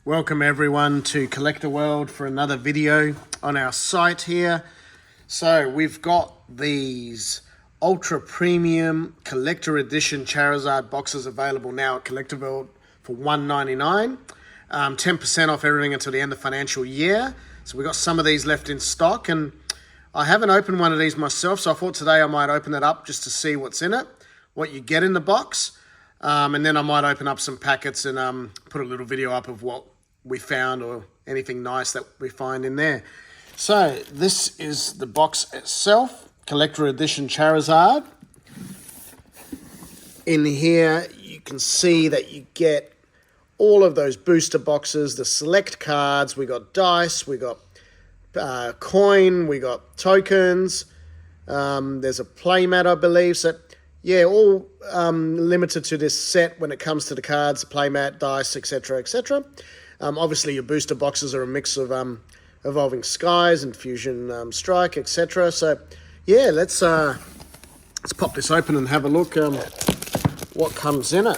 Welcome everyone to Kollecta World for another video on our site here. So we've got these ultra premium collector edition Charizard boxes available now at Kollecta World for $1.99. 10% off everything until the end of the financial year. So we've got some of these left in stock, and I haven't opened one of these myself, so I thought today I might open it up just to see what's in it, what you get in the box. And then I might open up some packets and put a little video up of what we found or anything nice that we find in there. So this is the box itself, Collector Edition Charizard. In here you can see that you get all of those booster boxes, the select cards. We got dice, we got coin, we got tokens. There's a playmat, I believe. So yeah, all limited to this set when it comes to the cards, playmat, dice, etc., etc. Obviously, your booster boxes are a mix of Evolving Skies and Fusion Strike, etc. So, yeah, let's pop this open and have a look what comes in it.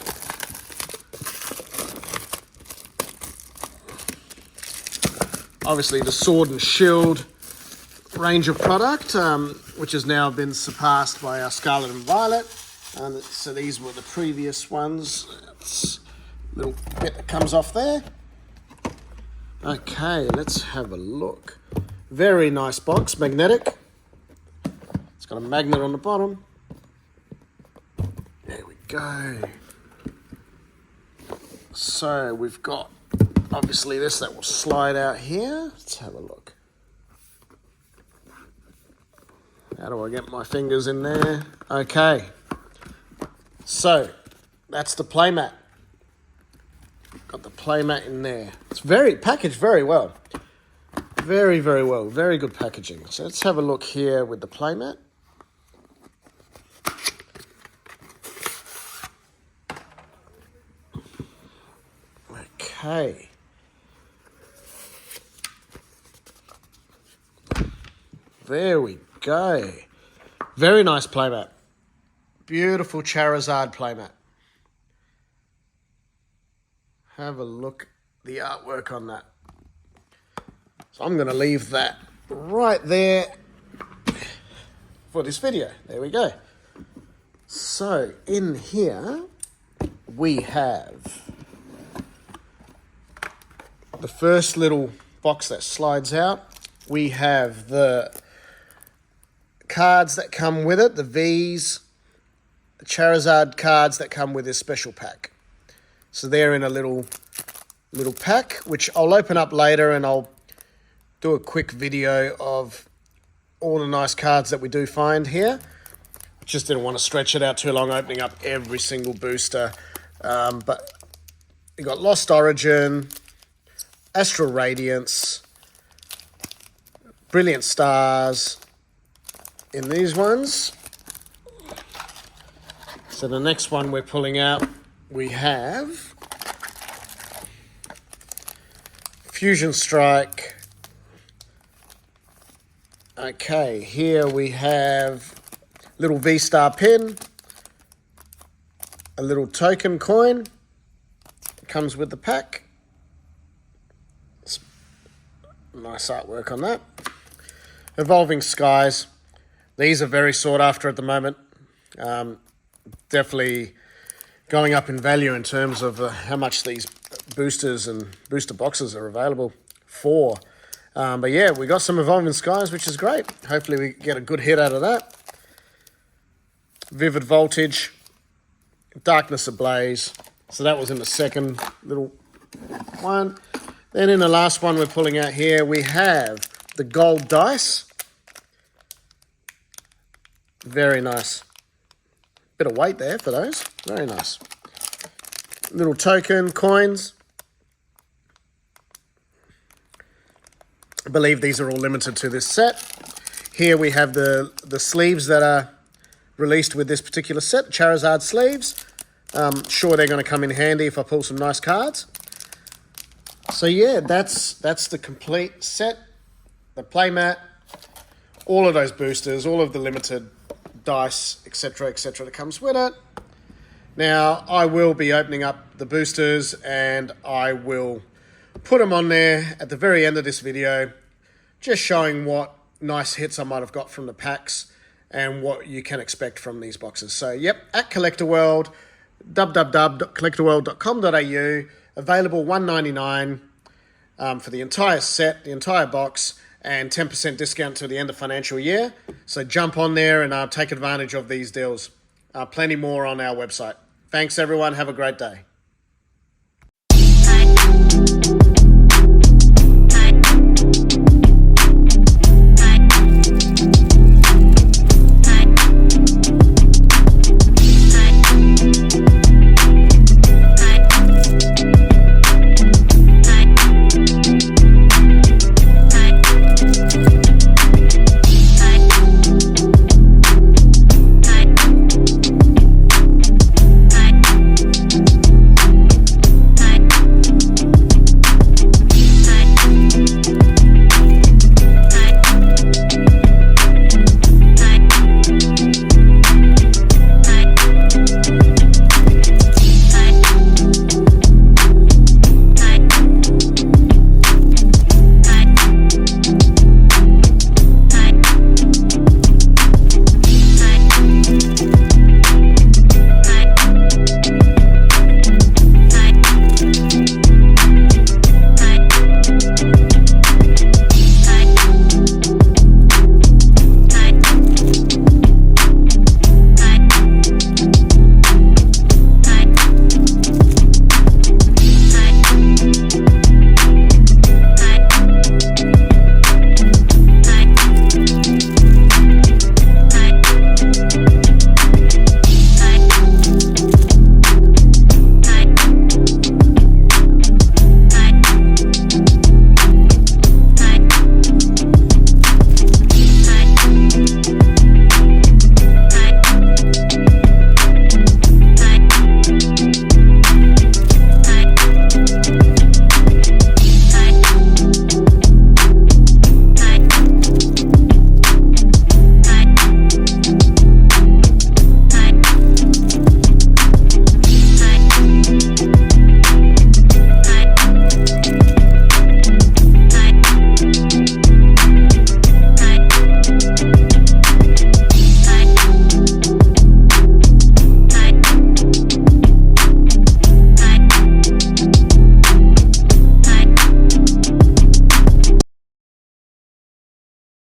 Obviously, the Sword and Shield range of product, which has now been surpassed by our Scarlet and Violet. So these were the previous ones. It's a little bit that comes off there. Okay, let's have a look. Very nice box, magnetic. It's got a magnet on the bottom. There we go. So we've got, obviously, this that will slide out here. Let's have a look. How do I get my fingers in there? Okay. So, that's the playmat. Got the playmat in there. It's packaged very well. Very, very well. Very good packaging. So let's have a look here with the playmat. Okay. There we go. Very nice playmat. Beautiful Charizard playmat. Have a look at the artwork on that. So I'm going to leave that right there for this video. There we go. So in here we have the first little box that slides out. We have the cards that come with it, the V's, the Charizard cards that come with this special pack. So they're in a little pack, which I'll open up later, and I'll do a quick video of all the nice cards that we do find here. Just didn't want to stretch it out too long, opening up every single booster. But we got Lost Origin, Astral Radiance, Brilliant Stars in these ones. So the next one we're pulling out, we have Fusion Strike. Okay, here we have little V-Star pin, a little token coin. It comes with the pack. Nice artwork on that. Evolving Skies. These are very sought after at the moment. Definitely going up in value in terms of how much these boosters and booster boxes are available for. But yeah, we got some Evolving Skies, which is great. Hopefully we get a good hit out of that. Vivid Voltage, Darkness Ablaze. So that was in the second little one. Then in the last one we're pulling out here, we have the gold dice. Very nice. Bit of weight there for those. Very nice. Little token coins. I believe these are all limited to this set. Here we have the sleeves that are released with this particular set, Charizard sleeves. Sure, they're going to come in handy if I pull some nice cards. So yeah, that's the complete set. The playmat, all of those boosters, all of the limited dice, etc., that comes with it. Now, I will be opening up the boosters, and I will put them on there at the very end of this video, just showing what nice hits I might have got from the packs and what you can expect from these boxes. So yep, at Kollecta World, www.collectaworld.com.au, available $1.99 for the entire set, the entire box, and 10% discount to the end of financial year. So jump on there and take advantage of these deals. Plenty more on our website. Thanks everyone, have a great day.